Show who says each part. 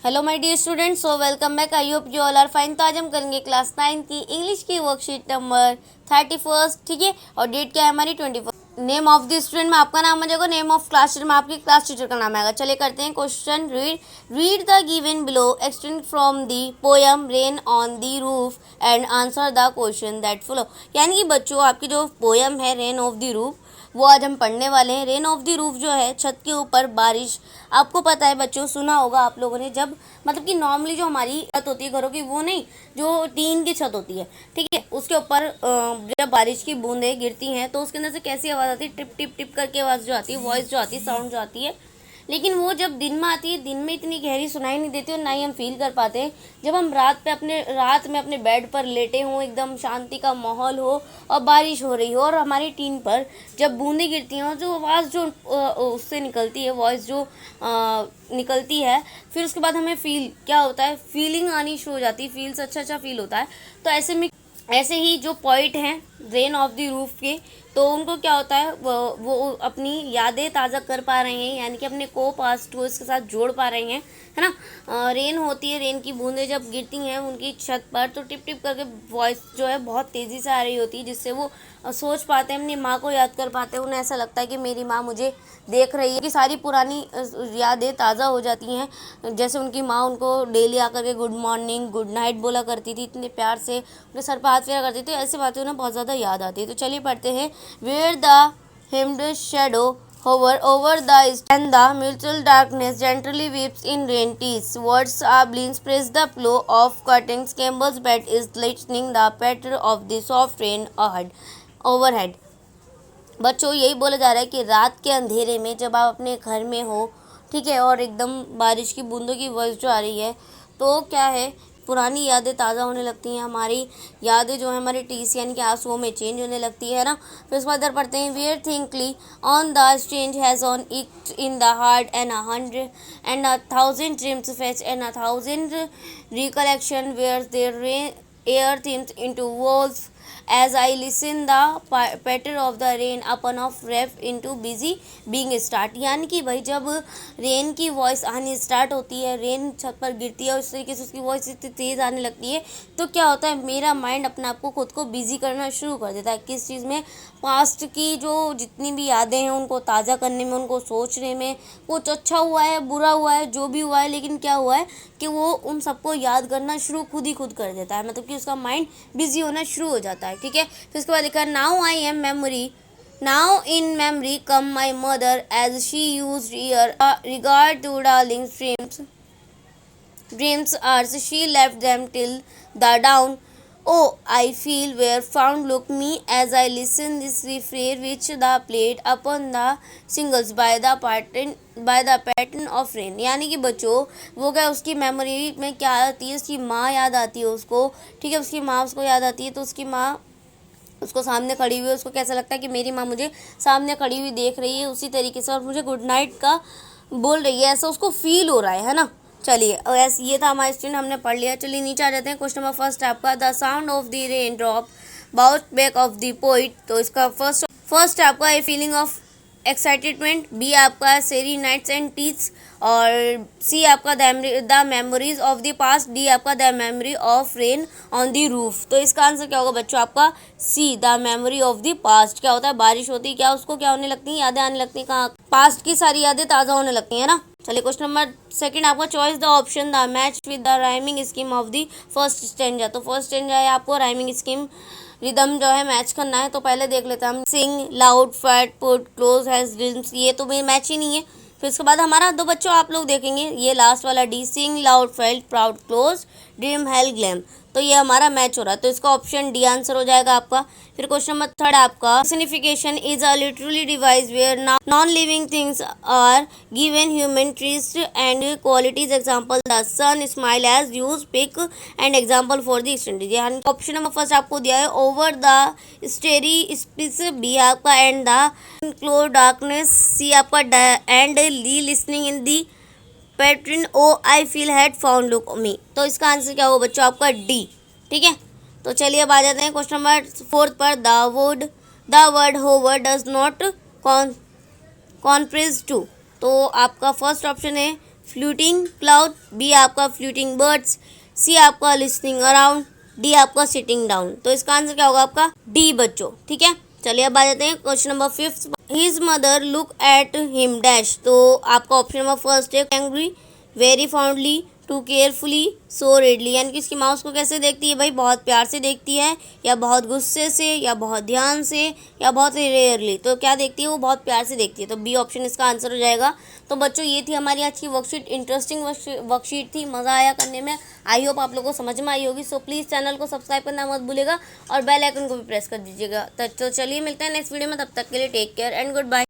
Speaker 1: Hello my dear students, so welcome back. I hope you all are fine. तो आज हम करेंगे class 9 की इंग्लिश की वर्कशीट नंबर 31, ठीक है। और डेट क्या है हमारी 21। नेम ऑफ द स्टूडेंट में आपका नाम आ जाएगा, नेम ऑफ क्लास टीचर में आपकी क्लास टीचर का नाम आएगा। चलिए करते हैं question. Read the given below, extend from the poem rain on the roof and answer the question that follow. यानी कि बच्चों, आपकी जो पोयम है रेन ऑफ द रूफ, वो आज हम पढ़ने वाले हैं। रेन ऑफ द रूफ जो है छत के ऊपर बारिश। आपको पता है बच्चों, सुना होगा आप लोगों ने, जब मतलब कि नॉर्मली जो हमारी छत होती है घरों की, वो नहीं, जो टीन की छत होती है, ठीक है, उसके ऊपर जब बारिश की बूंदें गिरती हैं तो उसके अंदर से कैसी आवाज़ आती है, टिप टिप टिप करके आवाज़ जो आती है, वॉइस जो आती है, साउंड जो आती है। लेकिन वो जब दिन में आती है, दिन में इतनी गहरी सुनाई नहीं देती और ना ही हम फील कर पाते हैं। जब हम रात में अपने बेड पर लेटे हों, एकदम शांति का माहौल हो और बारिश हो रही हो और हमारी टीन पर जब बूंदें गिरती हैं और जो आवाज़ जो उससे निकलती है, वॉइस जो निकलती है, फिर उसके बाद हमें फील क्या होता है, फीलिंग आनी शुरू हो जाती है, फील से अच्छा फील होता है। तो ऐसे ही जो पोइट हैं रेन ऑफ द रूफ के, तो उनको क्या होता है, वो अपनी यादें ताज़ा कर पा रहे हैं, यानी कि अपने को पास्ट को इसके साथ जोड़ पा रहे हैं, है ना। रेन होती है, रेन की बूंदें जब गिरती हैं उनकी छत पर, तो टिप टिप करके वॉइस जो है बहुत तेज़ी से आ रही होती है, जिससे वो सोच पाते हैं, अपनी माँ को याद कर पाते हैं। उन्हें ऐसा लगता है कि मेरी माँ मुझे देख रही है, कि सारी पुरानी यादें ताज़ा हो जाती हैं। जैसे उनकी माँ उनको डेली आकर के गुड मॉर्निंग गुड नाइट बोला करती थी, इतने प्यार से उनके सर पर हाथ फेरा करती थी। ऐसी बातें उन्हें बहुत ज़्यादा याद आती है। तो चलिए पढ़ते हैं। Where the hemmed shadow hover over the and the mutual darkness gently weeps in rain tears. Words are bleeds press the flow of curtains. Campbell's bed is listening the patter of the soft rain ahead overhead. बच्चों, यही बोला जा रहा है कि रात के अंधेरे में जब आप अपने घर में हो, ठीक है, और एकदम बारिश की बूंदों की वॉइस जो आ रही है, तो क्या है, पुरानी यादें ताज़ा होने लगती हैं। हमारी यादें जो है हमारी टीस यानी कि आंसुओं में चेंज होने लगती है ना। फिर उसके बाद इधर पढ़ते हैं। Where thickly on the strange has on it in the heart and a thousand dreams fetch and a thousand recollection where there air thims into walls as I listen the patter of the rain upon of ref into busy being start। यानी कि भाई जब rain की voice आनी start होती है, rain छत पर गिरती है और उस तरीके से उसकी वॉइस इतनी तेज़ आने लगती है, तो क्या होता है, मेरा माइंड अपने आप को खुद को बिजी करना शुरू कर देता है। किस चीज़ में? पास्ट की जो जितनी भी यादें हैं उनको ताज़ा करने में, उनको सोचने में। कुछ अच्छा हुआ है, बुरा हुआ है, जो भी हुआ है, लेकिन क्या हुआ है कि वो उन सबको याद करना शुरू खुद कर देता है, मतलब कि उसका माइंड बिजी होना शुरू हो जाता है, ठीक है। फिर उसके बाद लिखा है now I am memory, now in memory come my mother as she use regard to darling dreams ours she left them till the down. Oh, I feel where found look me as I listen this refrain which the played upon the singles by the pattern of rain। यानी कि बच्चों, वो क्या, उसकी memory में क्या आती है, उसकी माँ याद आती है उसको, ठीक है, उसकी माँ उसको याद आती है। तो उसकी माँ उसको सामने खड़ी हुई है, उसको कैसा लगता है कि मेरी माँ मुझे सामने खड़ी हुई देख रही है उसी तरीके से, और मुझे गुड नाइट का बोल रही है, ऐसा उसको फील हो रहा है ना। चलिए, ऐसे ये था हमारा स्टूडेंट, हमने पढ़ लिया। चलिए नीचे आ जाते हैं। क्वेश्चन नंबर फर्स्ट आपका, the sound of the rain drop bounce back off the poet. तो इसका फर्स्ट आपका A feeling of excitement, B आपका सेरी नाइट्स एंड टीथ्स, और सी आपका the memories of the past, D आपका the memory of rain on the roof. तो इसका answer क्या होगा बच्चों आपका C, the memory of the past. क्या होता है, बारिश होती है, क्या उसको क्या होने लगती है, यादें आने लगती हैं, कहाँ, पास्ट की सारी यादें ताज़ा होने लगती हैं ना। चलिए क्वेश्चन नंबर सेकंड आपका, choice the option the match with the rhyming scheme of the first stanza. तो फर्स्ट स्टेंजा है आपको राइमिंग स्कीम, रिदम जो है मैच करना है। तो पहले देख लेते हैं हम। Sing loud fat put close has dreams, ये तो मेरी मैच ही नहीं है। फिर उसके बाद हमारा दो बच्चों आप लोग देखेंगे, ये लास्ट वाला D, sing loud felt proud close dream hell glam, तो ये हमारा मैच हो रहा है। तो इसका ऑप्शन डी आंसर हो जाएगा आपका। फिर क्वेश्चन नंबर थर्ड आपका, signification is a literally device where non living things are given human trees and qualities. Example the sun smile as use pick and example for the extended. यानी option number first आपको दिया है over the starry speech, B आपका and the close darkness, C आपका and lee listening in the pattern, O I feel had found look me. तो इसका answer क्या होगा बच्चों आपका डी, ठीक है। तो चलिए अब आ जाते हैं क्वेश्चन नंबर फोर्थ पर। The word hover does not compress to. तो आपका फर्स्ट ऑप्शन है फ्लूटिंग क्लाउड, बी आपका फ्लूटिंग बर्ड्स, सी आपका लिसनिंग अराउंड, डी आपका सिटिंग डाउन। तो इसका आंसर क्या होगा आपका डी बच्चों। ठीक है, चलिए अब आ जाते हैं question number 5। His mother look at him dash. तो आपका ऑप्शन नंबर फर्स्ट है angry, very fondly, two carefully, so readily. यानी कि इसकी माँ उसको कैसे देखती है भाई, बहुत प्यार से देखती है, या बहुत गुस्से से, या बहुत ध्यान से, या बहुत रेयरली। तो क्या देखती है वो, बहुत प्यार से देखती है। तो बी ऑप्शन इसका आंसर हो जाएगा। तो बच्चों ये थी हमारी आज की वर्कशीट, इंटरेस्टिंग वर्कशीट थी, मज़ा आया करने में। आई होप आप लोगों को समझ में आई होगी। सो प्लीज़ चैनल को सब्सक्राइब करना मत भूलिएगा और बेल आइकन को भी प्रेस कर दीजिएगा। तो चलिए मिलते हैं नेक्स्ट वीडियो में, तब तक के लिए take care and good bye.